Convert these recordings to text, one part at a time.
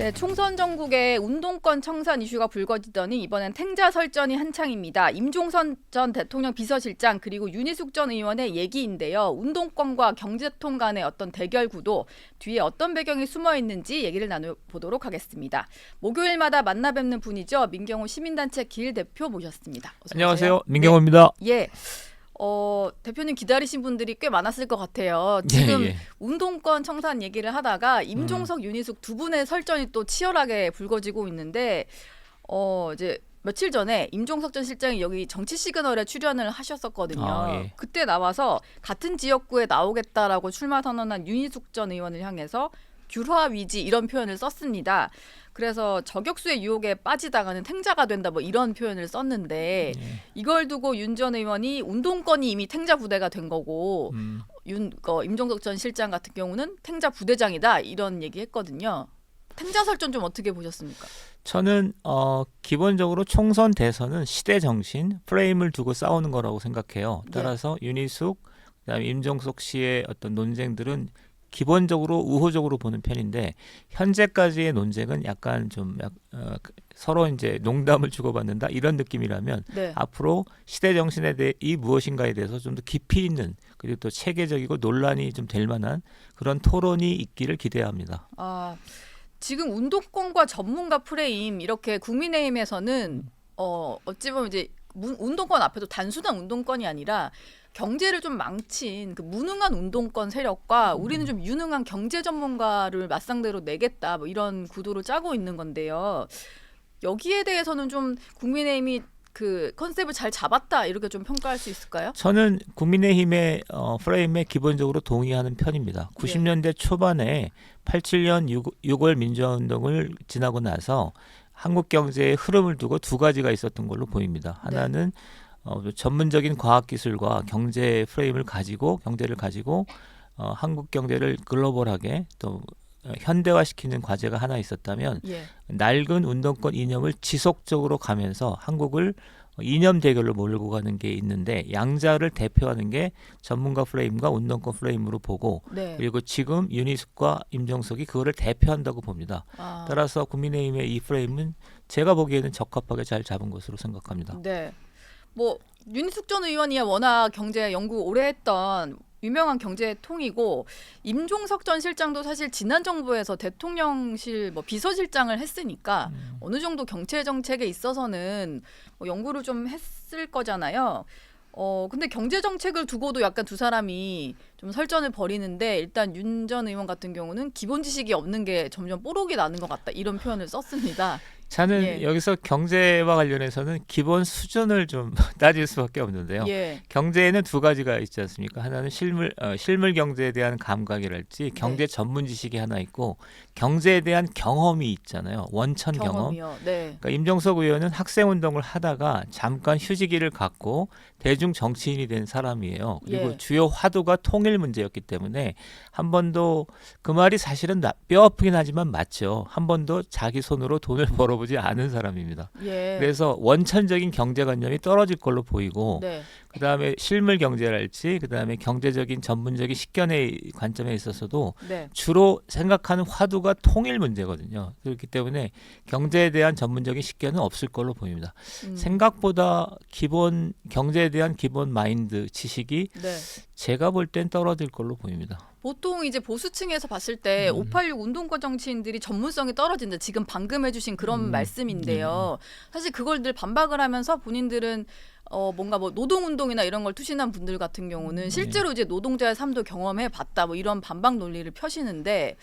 네, 총선 전국에 운동권 청산 이슈가 불거지더니 이번엔 탱자 설전이 한창입니다. 임종선 전 대통령 비서실장 그리고 윤희숙 전 의원의 얘기인데요. 운동권과 경제통 간의 어떤 대결 구도, 뒤에 어떤 배경이 숨어 있는지 얘기를 나눠보도록 하겠습니다. 목요일마다 만나 뵙는 분이죠. 민경호 시민단체 길 대표 모셨습니다. 어서 안녕하세요. 오세요. 민경호입니다. 네. 예. 대표님 기다리신 분들이 꽤 많았을 것 같아요. 지금 예. 운동권 청산 얘기를 하다가 임종석, 윤희숙 두 분의 설전이 또 치열하게 불거지고 있는데 이제 며칠 전에 임종석 전 실장이 여기 정치 시그널에 출연을 하셨었거든요. 예. 그때 나와서 같은 지역구에 나오겠다라고 출마 선언한 윤희숙 전 의원을 향해서 귤화위지 이런 표현을 썼습니다. 그래서 저격수의 유혹에 빠지다가는 탱자가 된다 뭐 이런 표현을 썼는데 이걸 두고 윤 전 의원이 운동권이 이미 탱자 부대가 된 거고 임종석 전 실장 같은 경우는 탱자 부대장이다 이런 얘기했거든요. 탱자 설전 좀 어떻게 보셨습니까? 저는 기본적으로 총선 대선은 시대 정신, 프레임을 두고 싸우는 거라고 생각해요. 따라서 윤희숙, 그다음에 임종석 씨의 어떤 논쟁들은 기본적으로 우호적으로 보는 편인데 현재까지의 논쟁은 약간 좀 서로 이제 농담을 주고받는다 이런 느낌이라면 네. 앞으로 시대 정신에 대해 이 무엇인가에 대해서 좀 더 깊이 있는 그리고 또 체계적이고 논란이 좀 될 만한 그런 토론이 있기를 기대합니다. 지금 운동권과 전문가 프레임 이렇게 국민의힘에서는 어찌 보면 이제 운동권 앞에도 단순한 운동권이 아니라 경제를 좀 망친 그 무능한 운동권 세력과 우리는 좀 유능한 경제 전문가를 맞상대로 내겠다 뭐 이런 구도로 짜고 있는 건데요. 여기에 대해서는 좀 국민의힘이 그 컨셉을 잘 잡았다 이렇게 좀 평가할 수 있을까요? 저는 국민의힘의 프레임에 기본적으로 동의하는 편입니다. 90년대 초반에 87년 6월 민주화운동을 지나고 나서 한국 경제의 흐름을 두고 두 가지가 있었던 걸로 보입니다. 하나는 전문적인 과학기술과 경제 프레임을 가지고 경제를 가지고 한국 경제를 글로벌하게 또 현대화시키는 과제가 하나 있었다면 낡은 운동권 이념을 지속적으로 가면서 한국을 이념 대결로 몰고 가는 게 있는데 양자를 대표하는 게 전문가 프레임과 운동권 프레임으로 보고 그리고 지금 윤희숙과 임종석이 그거를 대표한다고 봅니다. 따라서 국민의힘의 이 프레임은 제가 보기에는 적합하게 잘 잡은 것으로 생각합니다. 네. 뭐 윤희숙 전 의원이야 워낙 경제 연구 오래 했던 유명한 경제통이고 임종석 전 실장도 사실 지난 정부에서 대통령실 뭐 비서실장을 했으니까 어느 정도 경제 정책에 있어서는 뭐 연구를 좀 했을 거잖아요. 근데 경제 정책을 두고도 약간 두 사람이 좀 설전을 벌이는데 일단 윤 전 의원 같은 경우는 기본 지식이 없는 게 점점 뽀록이 나는 것 같다 이런 표현을 썼습니다. 저는 여기서 경제와 관련해서는 기본 수준을 좀 따질 수밖에 없는데요. 경제에는 두 가지가 있지 않습니까? 하나는 실물 경제에 대한 감각이랄지 경제 전문 지식이 하나 있고 경제에 대한 경험이 있잖아요. 원천 경험. 그러니까 임종석 의원은 학생운동을 하다가 잠깐 휴지기를 갖고 대중 정치인이 된 사람이에요. 그리고 주요 화두가 통일 문제였기 때문에 한 번도 그 말이 사실은 뼈 아프긴 하지만 맞죠. 한 번도 자기 손으로 돈을 벌어보지 않은 사람입니다. 그래서 원천적인 경제관념이 떨어질 걸로 보이고 그다음에 실물 경제랄지 그다음에 경제적인 전문적인 식견의 관점에 있어서도 주로 생각하는 화두가 통일 문제거든요. 그렇기 때문에 경제에 대한 전문적인 식견은 없을 걸로 보입니다. 생각보다 기본 경제에 대한 기본 마인드 지식이 제가 볼 땐 떨어질 걸로 보입니다. 보통 이제 보수층에서 봤을 때 586 운동권 정치인들이 전문성이 떨어진다. 지금 방금 해주신 그런 말씀인데요. 사실 그걸 늘 반박을 하면서 본인들은 뭔가 뭐 노동운동이나 이런 걸 투신한 분들 같은 경우는 실제로 이제 노동자의 삶도 경험해 봤다. 뭐 이런 반박 논리를 펴시는데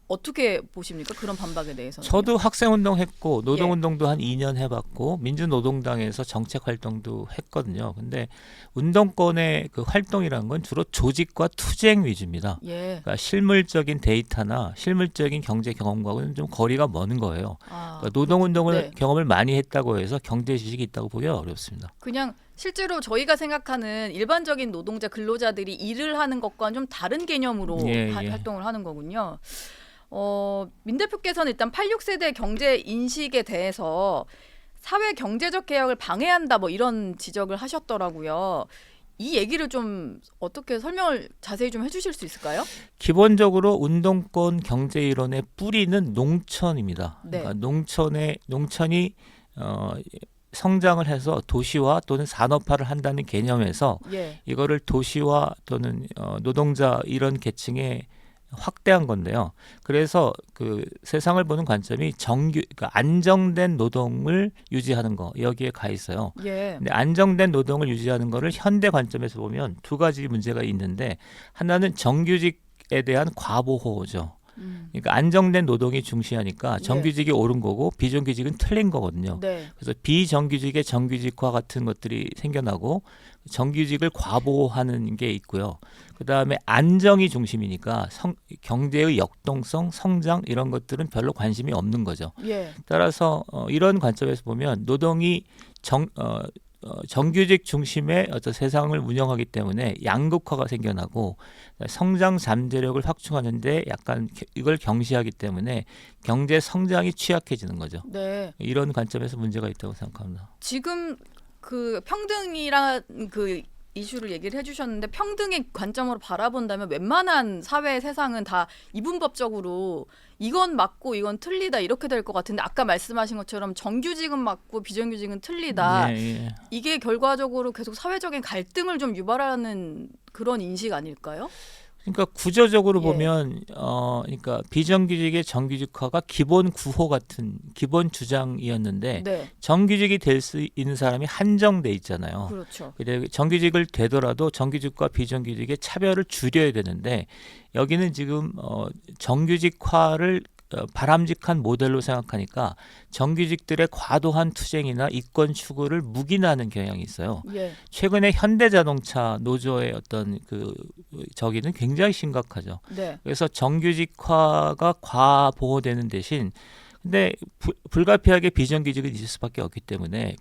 어떻게 보십니까? 그런 반박에 대해서는. 저도 학생운동 했고 노동운동도 한 2년 해봤고 민주노동당에서 정책 활동도 했거든요. 근데 운동권의 그 활동이라는 건 주로 조직과 투쟁 위주입니다. 그러니까 실물적인 데이터나 실물적인 경제 경험과는 좀 거리가 먼 거예요. 그러니까 노동운동을 경험을 많이 했다고 해서 경제 지식이 있다고 보기 어렵습니다. 그냥 실제로 저희가 생각하는 일반적인 노동자 근로자들이 일을 하는 것과는 좀 다른 개념으로 활동을 하는 거군요. 민 대표께서는 일단 86세대 경제 인식에 대해서 사회 경제적 개혁을 방해한다 뭐 이런 지적을 하셨더라고요. 이 얘기를 좀 어떻게 설명을 자세히 좀 해주실 수 있을까요? 기본적으로 운동권 경제 이론의 뿌리는 농촌입니다. 네. 그러니까 농촌이 성장을 해서 도시화 또는 산업화를 한다는 개념에서 예. 이거를 도시화 또는 노동자 이런 계층에 확대한 건데요. 그래서 그 세상을 보는 관점이 그러니까 안정된 노동을 유지하는 거 여기에 가 있어요. 예. 근데 안정된 노동을 유지하는 거를 현대 관점에서 보면 두 가지 문제가 있는데 하나는 정규직에 대한 과보호죠. 그러니까 안정된 노동이 중시하니까 정규직이 옳은 거고 비정규직은 틀린 거거든요. 네. 그래서 비정규직의 정규직화 같은 것들이 생겨나고 정규직을 과보호하는 게 있고요. 그다음에 안정이 중심이니까 경제의 역동성, 성장 이런 것들은 별로 관심이 없는 거죠. 예. 따라서 이런 관점에서 보면 노동이 정규직 중심의 어떤 세상을 운영하기 때문에 양극화가 생겨나고 성장 잠재력을 확충하는데 약간 이걸 경시하기 때문에 경제 성장이 취약해지는 거죠. 네. 이런 관점에서 문제가 있다고 생각합니다. 지금 그 평등이란 그 이슈를 얘기를 해주셨는데 평등의 관점으로 바라본다면 웬만한 사회 세상은 다 이분법적으로 이건 맞고 이건 틀리다 이렇게 될 것 같은데 아까 말씀하신 것처럼 정규직은 맞고 비정규직은 틀리다. 예. 이게 결과적으로 계속 사회적인 갈등을 좀 유발하는 그런 인식 아닐까요? 그러니까 구조적으로 보면 그러니까 비정규직의 정규직화가 기본 구호 같은 기본 주장이었는데 네. 정규직이 될 수 있는 사람이 한정돼 있잖아요. 그렇죠. 근데 정규직을 되더라도 정규직과 비정규직의 차별을 줄여야 되는데 여기는 지금 정규직화를 바람직한 모델로 생각하니까 정규직들의 과도한 투쟁이나 이권 추구를 묵인하는 경향이 있어요. 예. 최근에 현대자동차 노조의 어떤 저기는 굉장히 심각하죠. 네. 그래서 정규직화가 과보호되는 대신 근데 불가피하게 비정규직은 있을 수밖에 없기 때문에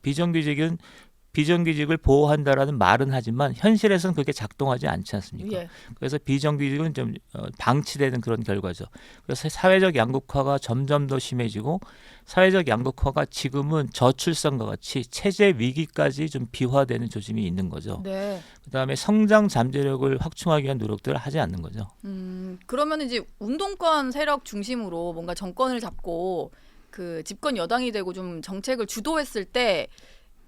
비정규직을 보호한다라는 말은 하지만 현실에서는 그렇게 작동하지 않지 않습니까? 예. 그래서 비정규직은 좀 방치되는 그런 결과죠. 그래서 사회적 양극화가 점점 더 심해지고 사회적 양극화가 지금은 저출산과 같이 체제 위기까지 좀 비화되는 조짐이 있는 거죠. 네. 그다음에 성장 잠재력을 확충하기 위한 노력들을 하지 않는 거죠. 그러면 이제 운동권 세력 중심으로 뭔가 정권을 잡고 그 집권 여당이 되고 좀 정책을 주도했을 때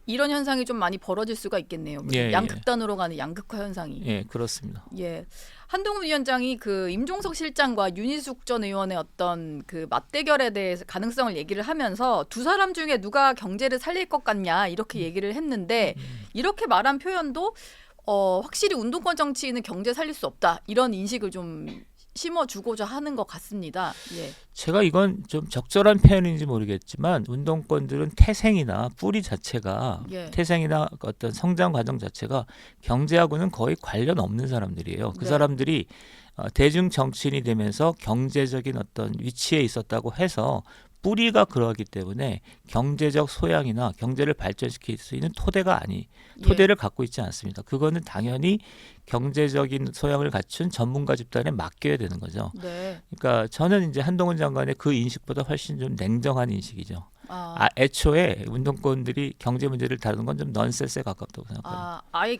이런 현상이 좀 많이 벌어질 수가 있겠네요. 예, 양극단으로 가는 양극화 현상이. 예, 그렇습니다. 예. 한동훈 위원장이 그 임종석 실장과 윤희숙 전 의원의 어떤 그 맞대결에 대해서 가능성을 얘기를 하면서 두 사람 중에 누가 경제를 살릴 것 같냐 이렇게 얘기를 했는데 이렇게 말한 표현도 확실히 운동권 정치인은 경제 살릴 수 없다 이런 인식을 좀 심어주고자 하는 것 같습니다. 예. 제가 이건 좀 적절한 표현인지 모르겠지만 운동권들은 태생이나 뿌리 자체가 태생이나 어떤 성장 과정 자체가 경제하고는 거의 관련 없는 사람들이에요. 그 사람들이 대중 정치인이 되면서 경제적인 어떤 위치에 있었다고 해서 뿌리가 그러하기 때문에 경제적 소양이나 경제를 발전시킬 수 있는 토대를 갖고 있지 않습니다. 그거는 당연히 경제적인 소양을 갖춘 전문가 집단에 맡겨야 되는 거죠. 네. 그러니까 저는 이제 한동훈 장관의 그 인식보다 훨씬 좀 냉정한 인식이죠. 애초에 운동권들이 경제 문제를 다루는 건 좀 넌센스에 가깝다고 생각합니다. 아예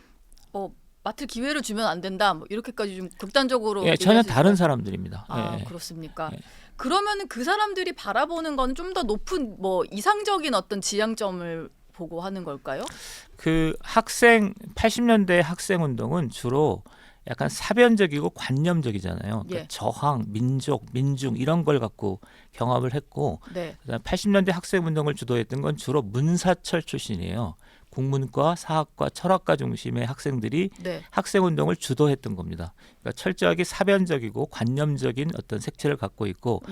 맡을 기회를 주면 안 된다. 뭐 이렇게까지 좀 극단적으로. 예, 전혀 다른 사람들입니다. 예. 그렇습니까? 예. 그러면은 그 사람들이 바라보는 건 좀 더 높은 뭐 이상적인 어떤 지향점을 보고 하는 걸까요? 그 80년대 학생 운동은 주로 약간 사변적이고 관념적이잖아요. 그러니까 저항, 민족, 민중 이런 걸 갖고 경험을 했고 그다음에 80년대 학생 운동을 주도했던 건 주로 문사철 출신이에요. 국문과, 사학과, 철학과 중심의 학생들이 학생 운동을 주도했던 겁니다. 그러니까 철저하게 사변적이고 관념적인 어떤 색채를 갖고 있고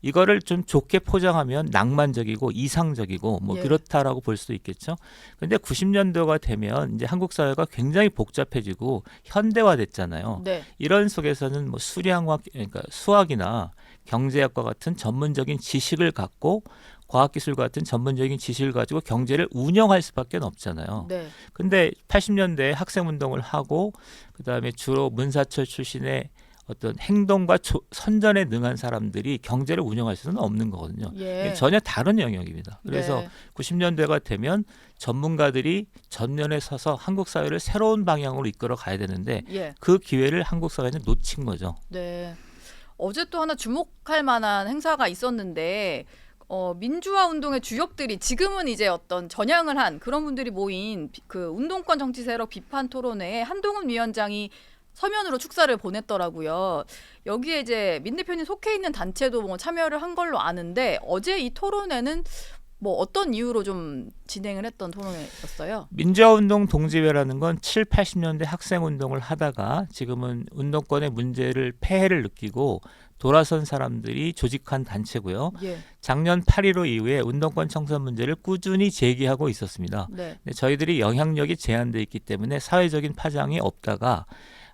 이거를 좀 좋게 포장하면 낭만적이고 이상적이고 뭐 그렇다라고 볼 수도 있겠죠. 그런데 90년대가 되면 이제 한국 사회가 굉장히 복잡해지고 현대화됐잖아요. 이런 속에서는 뭐 수량학, 그러니까 수학이나 경제학과 같은 전문적인 지식을 갖고 과학기술 같은 전문적인 지식을 가지고 경제를 운영할 수밖에 없잖아요. 근데 80년대에 학생운동을 하고 그다음에 주로 문사철 출신의 어떤 행동과 선전에 능한 사람들이 경제를 운영할 수는 없는 거거든요. 예. 전혀 다른 영역입니다. 그래서 네. 90년대가 되면 전문가들이 전면에 서서 한국 사회를 새로운 방향으로 이끌어 가야 되는데 예. 그 기회를 한국 사회는 놓친 거죠. 네. 어제 또 하나 주목할 만한 행사가 있었는데 민주화 운동의 주역들이 지금은 이제 어떤 전향을 한 그런 분들이 모인 그 운동권 정치 세력 비판 토론회에 한동훈 위원장이 서면으로 축사를 보냈더라고요. 여기에 이제 민 대표님 속해 있는 단체도 뭐 참여를 한 걸로 아는데 어제 이 토론회는 뭐 어떤 이유로 좀 진행을 했던 토론회였어요? 민주화운동 동지회라는 건 7, 80년대 학생운동을 하다가 지금은 운동권의 문제를 폐해를 느끼고 돌아선 사람들이 조직한 단체고요. 예. 작년 8.15 이후에 운동권 청산 문제를 꾸준히 제기하고 있었습니다. 네. 근데 저희들이 영향력이 제한돼 있기 때문에 사회적인 파장이 없다가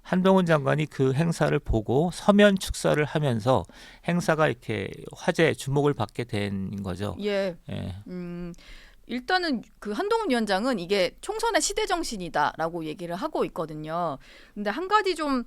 한동훈 장관이 그 행사를 보고 서면 축사를 하면서 행사가 이렇게 화제 주목을 받게 된 거죠. 예. 예. 일단은 그 한동훈 위원장은 이게 총선의 시대 정신이다라고 얘기를 하고 있거든요. 근데 한 가지 좀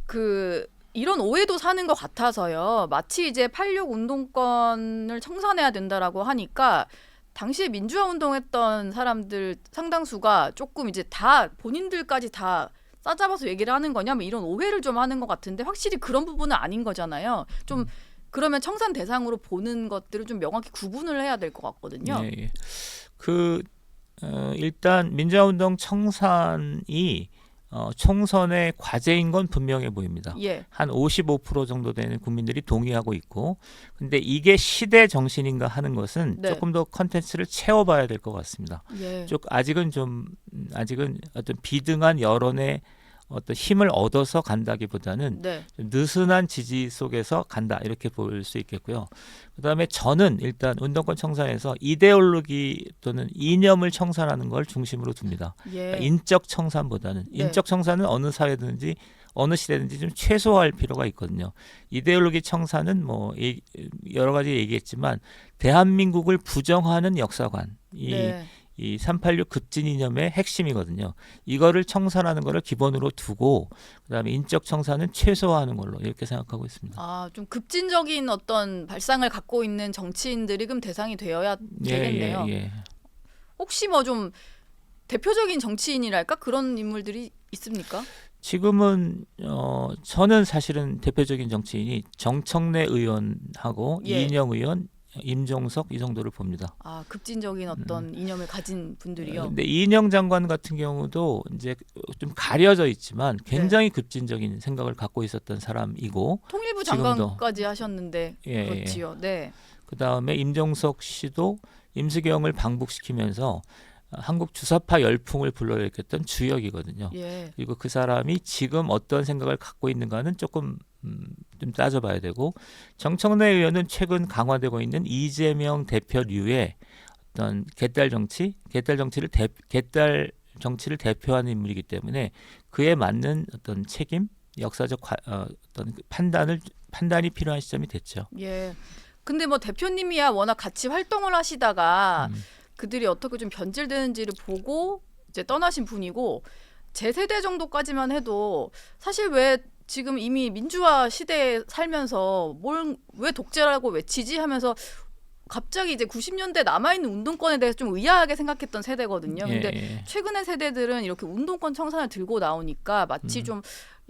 그 이런 오해도 사는 것 같아서요. 마치 이제 8.6 운동권을 청산해야 된다라고 하니까 당시에 민주화 운동했던 사람들 상당수가 조금 이제 다 본인들까지 다 싸잡아서 얘기를 하는 거냐, 뭐 이런 오해를 좀 하는 것 같은데 확실히 그런 부분은 아닌 거잖아요. 좀 그러면 청산 대상으로 보는 것들을 좀 명확히 구분을 해야 될 것 같거든요. 예. 일단 민주화운동 청산이 총선의 과제인 건 분명해 보입니다. 예. 한 55% 정도 되는 국민들이 동의하고 있고, 근데 이게 시대 정신인가 하는 것은 네. 조금 더 컨텐츠를 채워봐야 될 것 같습니다. 예. 아직은 어떤 비등한 여론의 어떤 힘을 얻어서 간다기보다는 네. 느슨한 지지 속에서 간다 이렇게 볼 수 있겠고요. 그다음에 저는 일단 운동권 청산에서 이데올로기 또는 이념을 청산하는 걸 중심으로 둡니다. 예. 그러니까 인적 청산보다는 네. 인적 청산은 어느 사회든지 어느 시대든지 좀 최소화할 필요가 있거든요. 이데올로기 청산은 뭐 여러 가지 얘기했지만 대한민국을 부정하는 역사관 네. 이 386 급진 이념의 핵심이거든요. 이거를 청산하는 거를 기본으로 두고 그다음에 인적 청산은 최소화하는 걸로 이렇게 생각하고 있습니다. 아, 좀 급진적인 어떤 발상을 갖고 있는 정치인들이 그럼 대상이 되어야 되겠네요. 예. 혹시 뭐 좀 대표적인 정치인이랄까 그런 인물들이 있습니까? 지금은 저는 사실은 대표적인 정치인이 정청래 의원하고 예. 이인영 의원, 임종석 이 정도를 봅니다. 아, 급진적인 어떤 이념을 가진 분들이요. 근데 이인영 장관 같은 경우도 이제 좀 가려져 있지만 굉장히 급진적인 생각을 갖고 있었던 사람이고 통일부 지금도. 장관까지 하셨는데 예, 그렇지요. 네. 그다음에 임종석 씨도 임수경을 방북시키면서 한국 주사파 열풍을 불러일으켰던 주역이거든요. 예. 그리고 그 사람이 지금 어떤 생각을 갖고 있는가는 조금 좀 따져봐야 되고 정청래 의원은 최근 강화되고 있는 이재명 대표류의 어떤 개딸 정치를 대표하는 인물이기 때문에 그에 맞는 어떤 책임, 역사적 어떤 판단이 필요한 시점이 됐죠. 예. 근데 뭐 대표님이야 워낙 같이 활동을 하시다가 그들이 어떻게 좀 변질되는지를 보고 이제 떠나신 분이고 제 세대 정도까지만 해도 사실 왜 지금 이미 민주화 시대에 살면서 왜 독재라고 외치지 하면서 갑자기 이제 90년대 남아있는 운동권에 대해서 좀 의아하게 생각했던 세대거든요. 근데 최근의 세대들은 이렇게 운동권 청산을 들고 나오니까 마치 좀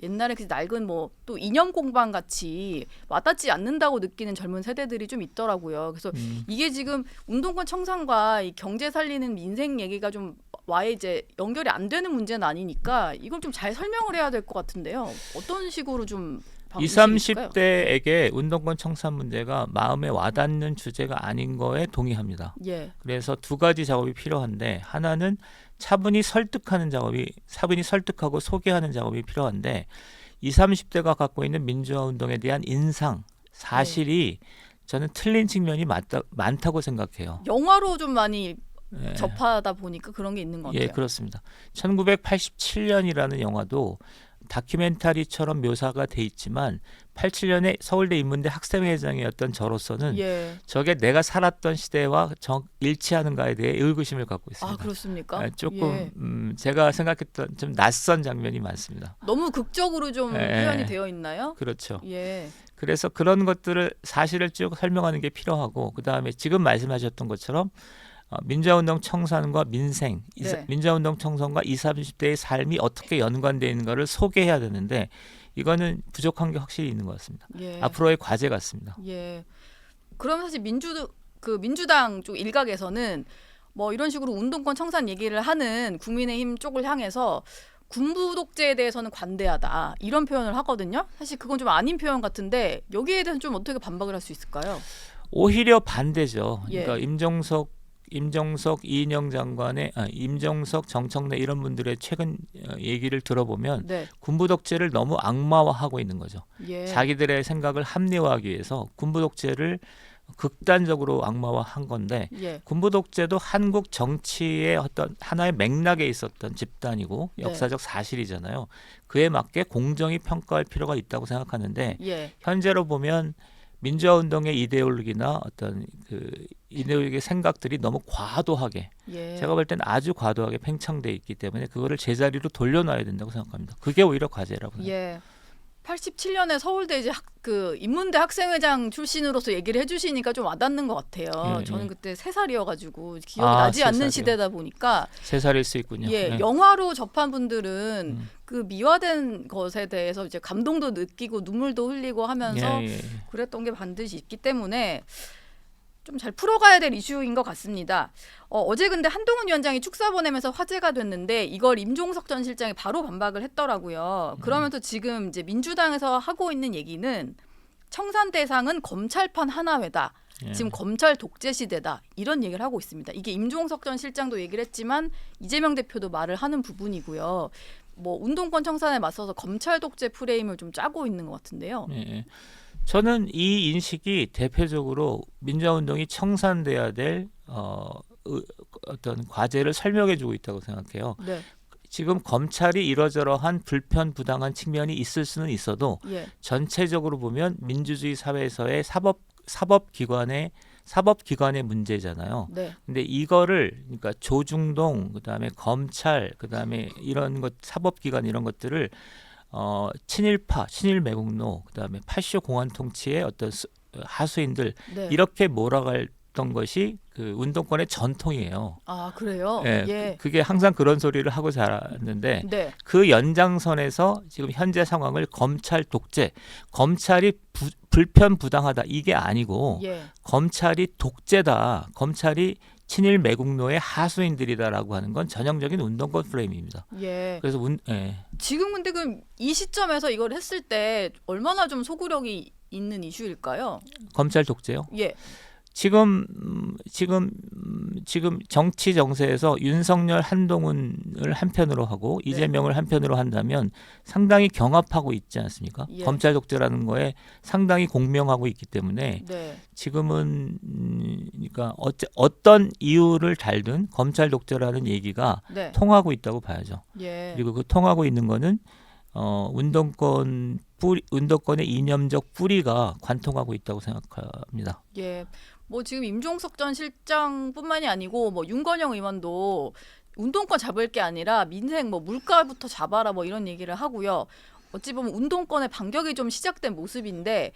옛날에 그 낡은 뭐 또 이념 공방 같이 와닿지 않는다고 느끼는 젊은 세대들이 좀 있더라고요. 그래서 이게 지금 운동권 청산과 이 경제 살리는 민생 얘기가 좀 와에 이제 연결이 안 되는 문제는 아니니까 이걸 좀 잘 설명을 해야 될 것 같은데요. 어떤 식으로 좀 20, 30대에게 운동권 청산 문제가 마음에 와닿는 주제가 아닌 거에 동의합니다. 예. 그래서 두 가지 작업이 필요한데 하나는 차분히 설득하고 소개하는 작업이 필요한데 20, 30대가 갖고 있는 민주화 운동에 대한 인상, 사실이 저는 틀린 측면이 많다고 생각해요. 영화로 좀 많이 접하다 보니까 그런 게 있는 것 같아요. 예, 그렇습니다. 1987년이라는 영화도 다큐멘터리처럼 묘사가 돼 있지만 87년에 서울대 인문대 학생회장이었던 저로서는 저게 내가 살았던 시대와 일치하는가에 대해 의구심을 갖고 있습니다. 아, 그렇습니까? 조금 제가 생각했던 좀 낯선 장면이 많습니다. 너무 극적으로 좀 표현이 되어 있나요? 그렇죠. 그래서 그런 것들을 사실을 쭉 설명하는 게 필요하고 그다음에 지금 말씀하셨던 것처럼 민주화운동 청산과 민생, 민주화운동 청산과 20, 30대의 삶이 어떻게 연관되어 있는 것을 소개해야 되는데 이거는 부족한 게 확실히 있는 것 같습니다. 앞으로의 과제 같습니다. 그럼 사실 민주당 쪽 일각에서는 뭐 이런 식으로 운동권 청산 얘기를 하는 국민의힘 쪽을 향해서 군부 독재에 대해서는 관대하다 이런 표현을 하거든요. 사실 그건 좀 아닌 표현 같은데 여기에 대해서 좀 어떻게 반박을 할 수 있을까요? 오히려 반대죠. 그러니까 임종석, 이인영 장관의 임종석, 정청래 이런 분들의 최근 얘기를 들어보면 군부 독재를 너무 악마화하고 있는 거죠. 자기들의 생각을 합리화하기 위해서 군부 독재를 극단적으로 악마화한 건데 군부 독재도 한국 정치의 어떤 하나의 맥락에 있었던 집단이고 역사적 사실이잖아요. 그에 맞게 공정히 평가할 필요가 있다고 생각하는데 현재로 보면 민주화운동의 이데올로기나 어떤 그 이데올로기의 생각들이 너무 과도하게 제가 볼 때는 아주 과도하게 팽창돼 있기 때문에 그거를 제자리로 돌려놔야 된다고 생각합니다. 그게 오히려 과제라고 생각합니다. 87년에 서울대 이제 인문대 학생회장 출신으로서 얘기를 해주시니까 좀 와닿는 것 같아요. 저는 그때 3살이어가지고 기억이 나지 않는 시대다 보니까 3살일 수 있군요. 영화로 접한 분들은 그 미화된 것에 대해서 이제 감동도 느끼고 눈물도 흘리고 하면서 그랬던 게 반드시 있기 때문에 좀 잘 풀어가야 될 이슈인 것 같습니다. 어제 근데 한동훈 위원장이 축사 보내면서 화제가 됐는데 이걸 임종석 전 실장이 바로 반박을 했더라고요. 그러면서 지금 이제 민주당에서 하고 있는 얘기는 청산 대상은 검찰판 하나회다. 지금 검찰 독재 시대다. 이런 얘기를 하고 있습니다. 이게 임종석 전 실장도 얘기를 했지만 이재명 대표도 말을 하는 부분이고요. 뭐 운동권 청산에 맞서서 검찰 독재 프레임을 좀 짜고 있는 것 같은데요. 저는 이 인식이 대표적으로 민주화운동이 청산돼야 될 어떤 과제를 설명해주고 있다고 생각해요. 지금 검찰이 이러저러한 불편부당한 측면이 있을 수는 있어도 전체적으로 보면 민주주의 사회에서의 사법기관의 문제잖아요. 근데 이거를 그러니까 조중동 그다음에 검찰 그다음에 이런 것 사법기관 이런 것들을 친일파, 친일매국노, 그다음에 8.15 공안 통치의 어떤 하수인들 이렇게 몰아갔던 것이 그 운동권의 전통이에요. 아, 그래요? 그게 항상 그런 소리를 하고 자랐는데 그 연장선에서 지금 현재 상황을 검찰 독재, 검찰이 불편부당하다 이게 아니고 검찰이 독재다, 검찰이 친일 매국노의 하수인들이다라고 하는 건 전형적인 운동권 프레임입니다. 그래서 지금 근데 그럼 이 시점에서 이걸 했을 때 얼마나 좀 소구력이 있는 이슈일까요? 검찰 독재요? 지금 정치 정세에서 윤석열, 한동훈을 한편으로 하고 이재명을 한편으로 한다면 상당히 경합하고 있지 않습니까? 검찰 독재라는 거에 상당히 공명하고 있기 때문에 지금은 그러니까 어떤 이유를 달든 검찰 독재라는 얘기가 통하고 있다고 봐야죠. 그리고 그 통하고 있는 거는 운동권의 이념적 뿌리가 관통하고 있다고 생각합니다. 뭐 지금 임종석 전 실장뿐만이 아니고 뭐 윤건영 의원도 운동권 잡을 게 아니라 민생 뭐 물가부터 잡아라 뭐 이런 얘기를 하고요. 어찌 보면 운동권의 반격이 좀 시작된 모습인데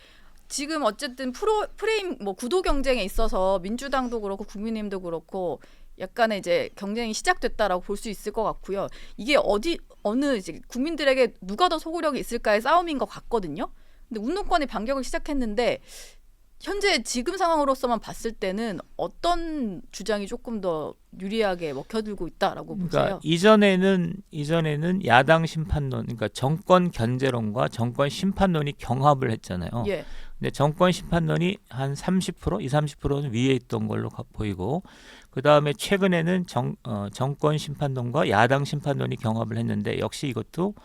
지금 어쨌든 프레임 뭐 구도 경쟁에 있어서 민주당도 그렇고 국민의힘도 그렇고 약간의 이제 경쟁이 시작됐다라고 볼 수 있을 것 같고요. 이게 어느 이제 국민들에게 누가 더 소구력이 있을까의 싸움인 것 같거든요. 근데 운동권이 반격을 시작했는데 현재 지금 상황으로서만 봤을 때는 어떤 주장이 조금 더 유리하게 먹혀들고 있다라고 보세요? 이전에는 야당 심판론, 그러니까 정권 견제론과 정권 심판론이 경합을 했잖아요. 근데 정권 심판론이 한 30%, 30%는 위에 있던 걸로 보이고 그 다음에 최근에는 정권 심판론과 야당 심판론이 경합을 했는데 역시 이것도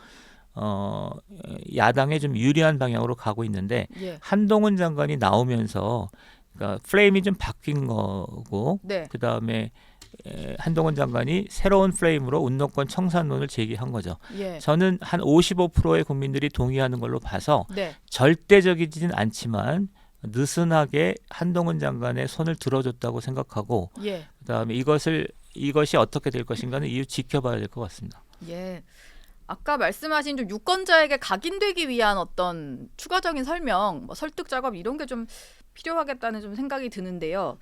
야당에 좀 유리한 방향으로 가고 있는데 한동훈 장관이 나오면서 그러니까 프레임이 좀 바뀐 거고 그 다음에 한동훈 장관이 새로운 프레임으로 운동권 청산론을 제기한 거죠. 예. 저는 한 55%의 국민들이 동의하는 걸로 봐서 네. 절대적이지는 않지만 느슨하게 한동훈 장관의 손을 들어줬다고 생각하고 예. 그다음에 이것이 어떻게 될 것인가는 이후 지켜봐야 될 것 같습니다. 예. 아까 말씀하신 좀 유권자에게 각인되기 위한 어떤 추가적인 설명, 뭐 설득 작업 이런 게 좀 필요하겠다는 좀 생각이 드는데요.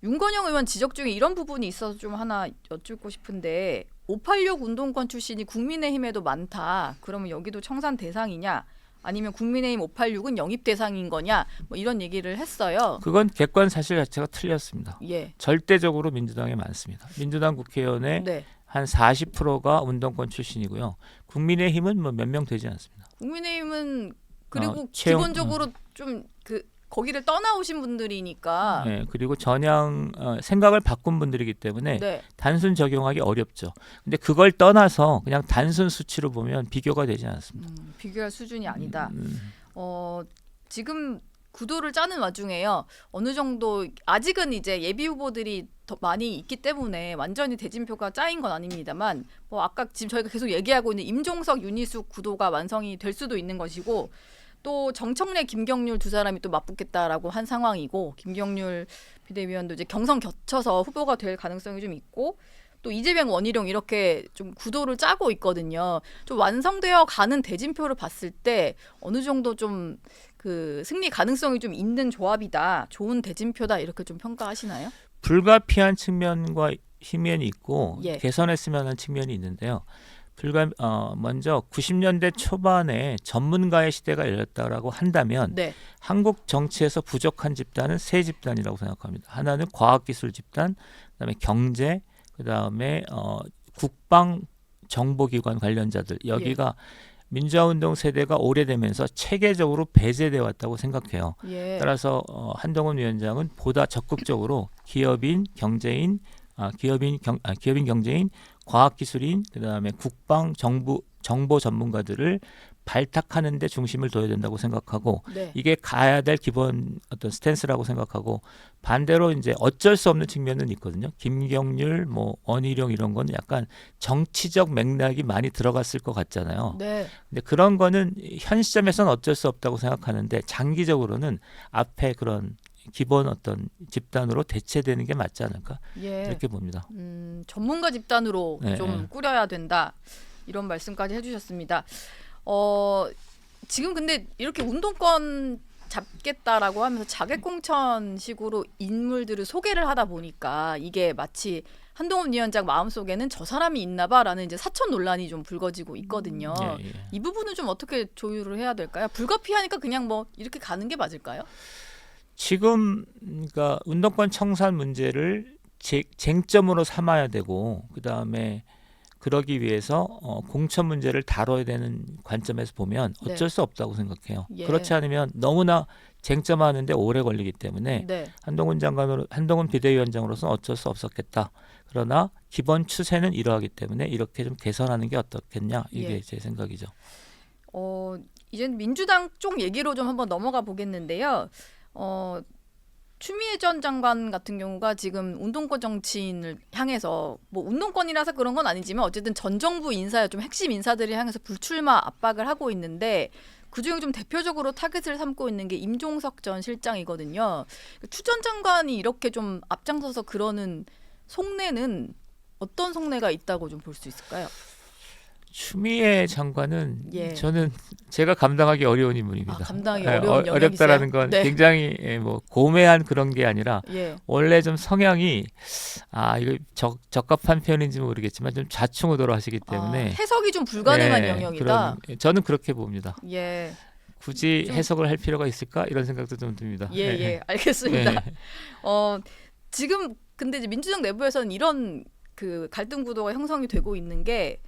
윤건영 의원 지적 중에 이런 부분이 있어서 좀 하나 여쭙고 싶은데 586 운동권 출신이 국민의힘에도 많다. 그러면 여기도 청산 대상이냐? 아니면 국민의힘 586은 영입 대상인 거냐? 뭐 이런 얘기를 했어요. 그건 객관 사실 자체가 틀렸습니다. 예. 절대적으로 민주당에 많습니다. 민주당 국회의원의 네. 한 40%가 운동권 출신이고요. 국민의힘은 뭐 몇 명 되지 않습니다. 국민의힘은 그리고 채용, 기본적으로 좀 거기를 떠나오신 분들이니까. 네, 그리고 전향 생각을 바꾼 분들이기 때문에 네. 단순 적용하기 어렵죠. 근데 그걸 떠나서 그냥 단순 수치로 보면 비교가 되지 않습니다. 비교할 수준이 아니다. 지금 구도를 짜는 와중에요. 어느 정도 아직은 이제 예비 후보들이 더 많이 있기 때문에 완전히 대진표가 짜인 건 아닙니다만 뭐 아까 지금 저희가 계속 얘기하고 있는 임종석, 윤희숙 구도가 완성이 될 수도 있는 것이고 또 정청래, 김경률 두 사람이 또 맞붙겠다라고 한 상황이고 김경률 비대위원도 이제 경선 겹쳐서 후보가 될 가능성이 좀 있고 또 이재명, 원희룡 이렇게 좀 구도를 짜고 있거든요. 좀 완성되어 가는 대진표를 봤을 때 어느 정도 좀 그 승리 가능성이 좀 있는 조합이다, 좋은 대진표다 이렇게 좀 평가하시나요? 불가피한 측면과 힘면이 있고 예. 개선했으면 하는 측면이 있는데요. 먼저 90년대 초반에 전문가의 시대가 열렸다라고 한다면 네. 한국 정치에서 부족한 집단은 세 집단이라고 생각합니다. 하나는 과학기술 집단, 그다음에 경제, 그다음에 국방 정보기관 관련자들. 여기가 민주화운동 세대가 오래되면서 체계적으로 배제돼 왔다고 생각해요. 예. 따라서 한동훈 위원장은 보다 적극적으로 기업인, 경제인, 경제인, 과학기술인, 그다음에 국방, 정보 전문가들을 발탁하는 데 중심을 둬야 된다고 생각하고 네. 이게 가야 될 기본 어떤 스탠스라고 생각하고 반대로 이제 어쩔 수 없는 측면은 있거든요. 김경률, 뭐 원희룡 이런 거는 약간 정치적 맥락이 많이 들어갔을 것 같잖아요. 네. 근데 그런 거는 현 시점에서는 어쩔 수 없다고 생각하는데 장기적으로는 앞에 그런 기본 어떤 집단으로 대체되는 게 맞지 않을까 이렇게 봅니다. 전문가 집단으로 네, 좀 꾸려야 된다 이런 말씀까지 해주셨습니다. 지금 근데 이렇게 운동권 잡겠다라고 하면서 자객공천식으로 인물들을 소개를 하다 보니까 이게 마치 한동훈 위원장 마음속에는 저 사람이 있나봐라는 이제 사천 논란이 좀 불거지고 있거든요. 이 부분은 좀 어떻게 조율을 해야 될까요? 불가피하니까 그냥 뭐 이렇게 가는 게 맞을까요? 지금 그러니까 운동권 청산 문제를 쟁점으로 삼아야 되고 그다음에 그러기 위해서 공천 문제를 다뤄야 되는 관점에서 보면 어쩔 수 없다고 생각해요. 그렇지 않으면 너무나 쟁점하는데 오래 걸리기 때문에 한동훈 비대위원장으로서는 어쩔 수 없었겠다. 그러나 기본 추세는 이러하기 때문에 이렇게 좀 개선하는 게 어떻겠냐 이게 제 생각이죠. 이제 민주당 쪽 얘기로 좀 한번 넘어가 보겠는데요. 추미애 전 장관 같은 경우가 지금 운동권 정치인을 향해서 뭐 운동권이라서 그런 건 아니지만 어쨌든 전 정부 인사의 좀 핵심 인사들을 향해서 불출마 압박을 하고 있는데 그중에 좀 대표적으로 타겟을 삼고 있는 게 임종석 전 실장이거든요. 추 전 장관이 이렇게 좀 앞장서서 그러는 속내는 어떤 속내가 있다고 좀 볼 수 있을까요? 추미애 장관은 저는 제가 감당하기 어려운 인물입니다. 감당하기 어려운 어렵다라는 건 굉장히 뭐 고매한 그런 게 아니라 원래 좀 성향이 이거 적합한 표현인지 모르겠지만 좀 좌충우돌 하시기 때문에 해석이 좀 불가능한 영역이다. 저는 그렇게 봅니다. 예. 굳이 해석을 할 필요가 있을까 이런 생각도 좀 듭니다. 알겠습니다. 지금 근데 이제 민주당 내부에서는 이런 그 갈등 구도가 형성이 되고 있는 게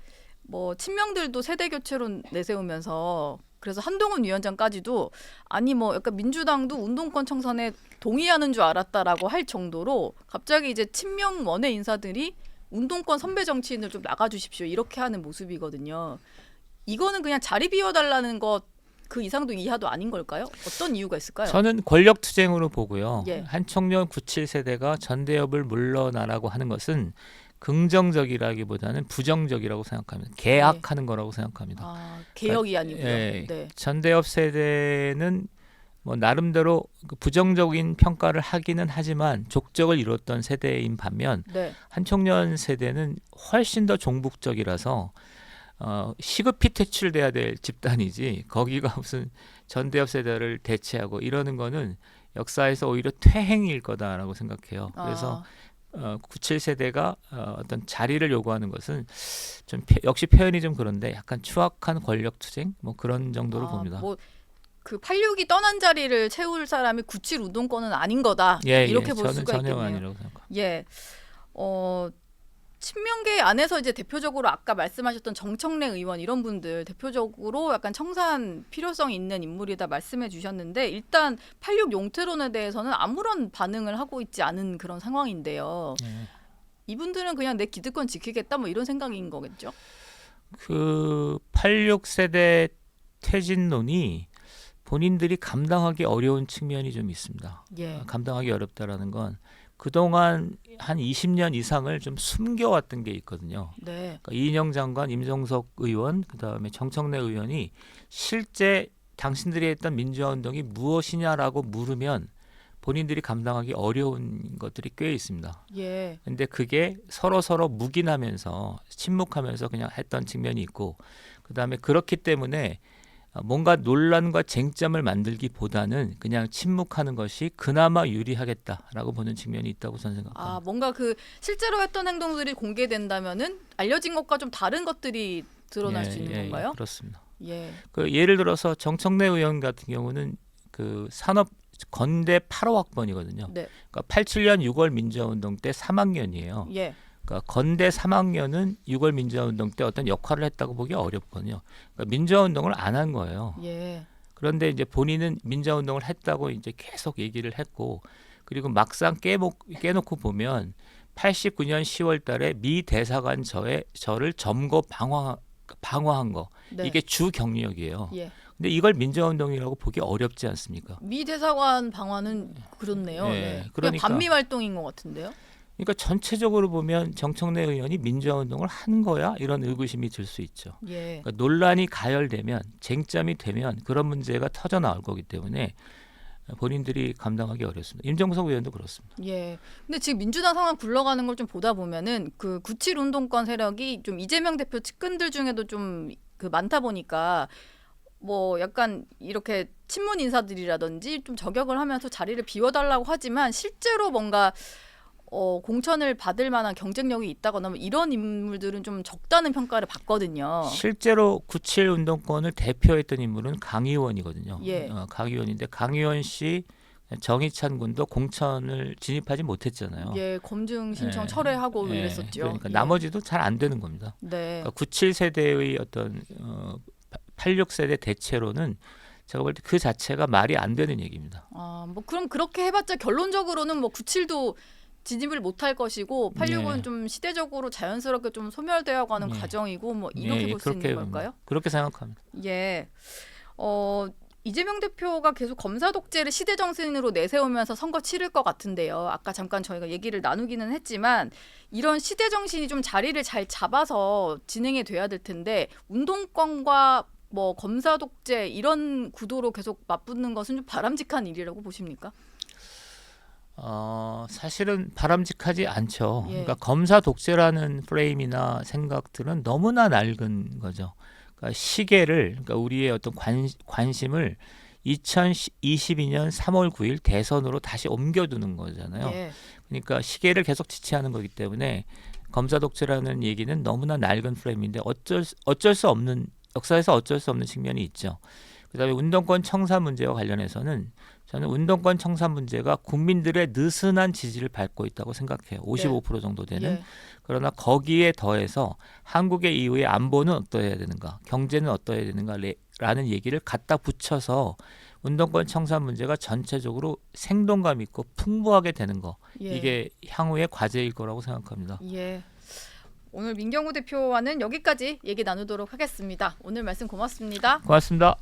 뭐 친명들도 세대 교체론 내세우면서 그래서 한동훈 위원장까지도 아니 뭐 약간 민주당도 운동권 청산에 동의하는 줄 알았다라고 할 정도로 갑자기 이제 친명 원외 인사들이 운동권 선배 정치인을 좀 나가주십시오 이렇게 하는 모습이거든요. 이거는 그냥 자리 비워달라는 것 그 이상도 이하도 아닌 걸까요? 어떤 이유가 있을까요? 저는 권력 투쟁으로 보고요. 예. 한총련 97세대가 전대협을 물러나라고 하는 것은 긍정적이라기보다는 부정적이라고 생각합니다. 개악하는 거라고 생각합니다. 아, 개혁이 아니고요. 네. 전대협 세대는 뭐 나름대로 부정적인 평가를 하기는 하지만 족적을 이뤘던 세대인 반면 한총련 세대는 훨씬 더 종북적이라서 시급히 퇴출돼야 될 집단이지 거기가 무슨 전대협 세대를 대체하고 이러는 거는 역사에서 오히려 퇴행일 거다라고 생각해요. 그래서 97세대가 어떤 자리를 요구하는 것은 좀 역시 표현이 좀 그런데 약간 추악한 권력 투쟁 뭐 그런 정도로 봅니다. 뭐 그 86이 떠난 자리를 채울 사람이 97 운동권은 아닌 거다. 이렇게 볼 수가 있겠네요. 아니라고 생각합니다. 예. 친명계 안에서 이제 대표적으로 아까 말씀하셨던 정청래 의원 이런 분들 대표적으로 약간 청산 필요성이 있는 인물이다 말씀해 주셨는데 일단 86 용태론에 대해서는 아무런 반응을 하고 있지 않은 그런 상황인데요. 이분들은 그냥 내 기득권 지키겠다 뭐 이런 생각인 거겠죠? 그 86세대 퇴진론이 본인들이 감당하기 어려운 측면이 좀 있습니다. 감당하기 어렵다라는 건 그동안 한 20년 이상을 좀 숨겨왔던 게 있거든요. 그러니까 이인영 장관, 임종석 의원, 그다음에 정청래 의원이 실제 당신들이 했던 민주화운동이 무엇이냐라고 물으면 본인들이 감당하기 어려운 것들이 꽤 있습니다. 근데 그게 서로 묵인하면서 침묵하면서 그냥 했던 측면이 있고 그다음에 그렇기 때문에 뭔가 논란과 쟁점을 만들기보다는 그냥 침묵하는 것이 그나마 유리하겠다라고 보는 측면이 있다고 저는 생각합니다. 뭔가 그 실제로 했던 행동들이 공개된다면은 알려진 것과 좀 다른 것들이 드러날 수 있는 건가요? 그렇습니다. 그 예를 들어서 정청래 의원 같은 경우는 그 산업 건대 8호 학번이거든요. 그러니까 87년 6월 민주화운동 때 3학년이에요. 그러니까 건대 3학년은 6월 민주화운동 때 어떤 역할을 했다고 보기 어렵거든요. 그러니까 민주화운동을 안 한 거예요. 그런데 이제 본인은 민주화운동을 했다고 이제 계속 얘기를 했고, 그리고 막상 깨놓고 보면 89년 10월달에 미 대사관 저를 점거 방어한 거 이게 주 경력이에요. 근데 이걸 민주화운동이라고 보기 어렵지 않습니까? 미 대사관 방어는 그렇네요. 그러니까 반미 활동인 것 같은데요. 그러니까 전체적으로 보면 정청래 의원이 민주화운동을 한 거야? 이런 의구심이 들 수 있죠. 그러니까 논란이 가열되면 쟁점이 되면 그런 문제가 터져 나올 거기 때문에 본인들이 감당하기 어렵습니다. 임종석 의원도 그렇습니다. 근데 지금 민주당 상황 굴러가는 걸 좀 보다 보면은 그 97 운동권 세력이 좀 이재명 대표 측근들 중에도 좀 그 많다 보니까 뭐 약간 이렇게 친문 인사들이라든지 좀 저격을 하면서 자리를 비워달라고 하지만 실제로 뭔가 공천을 받을 만한 경쟁력이 있다거나 뭐 이런 인물들은 좀 적다는 평가를 받거든요. 실제로 97 운동권을 대표했던 인물은 강의원이거든요. 강의원인데 강의원 씨, 정희찬 군도 공천을 진입하지 못했잖아요. 검증 신청 철회하고 이랬었죠. 그러니까 나머지도 잘 안 되는 겁니다. 그러니까 97세대의 어떤 86세대 대체로는 제가 볼 때 그 자체가 말이 안 되는 얘기입니다. 뭐 그럼 그렇게 해봤자 결론적으로는 뭐 97도 진입을 못할 것이고 86은 좀 시대적으로 자연스럽게 좀 소멸되어 가는 과정이고 뭐 이렇게 볼 수 있는 걸까요? 그렇게 생각합니다. 이재명 대표가 계속 검사 독재를 시대 정신으로 내세우면서 선거 치를 것 같은데요. 아까 잠깐 저희가 얘기를 나누기는 했지만 이런 시대 정신이 좀 자리를 잘 잡아서 진행이 돼야 될 텐데 운동권과 뭐 검사 독재 이런 구도로 계속 맞붙는 것은 좀 바람직한 일이라고 보십니까? 사실은 바람직하지 않죠. 그러니까 검사 독재라는 프레임이나 생각들은 너무나 낡은 거죠. 그러니까 시계를, 그러니까 우리의 어떤 관심을 2022년 3월 9일 대선으로 다시 옮겨두는 거잖아요. 그러니까 시계를 계속 지체하는 거기 때문에 검사 독재라는 얘기는 너무나 낡은 프레임인데 어쩔 수 없는, 역사에서 어쩔 수 없는 측면이 있죠. 그다음에 운동권 청산 문제와 관련해서는 저는 운동권 청산 문제가 국민들의 느슨한 지지를 받고 있다고 생각해요. 55% 정도 되는. 그러나 거기에 더해서 한국의 이후의 안보는 어떠해야 되는가, 경제는 어떠해야 되는가라는 얘기를 갖다 붙여서 운동권 청산 문제가 전체적으로 생동감 있고 풍부하게 되는 거, 이게 향후의 과제일 거라고 생각합니다. 오늘 민경호 대표와는 여기까지 얘기 나누도록 하겠습니다. 오늘 말씀 고맙습니다. 고맙습니다.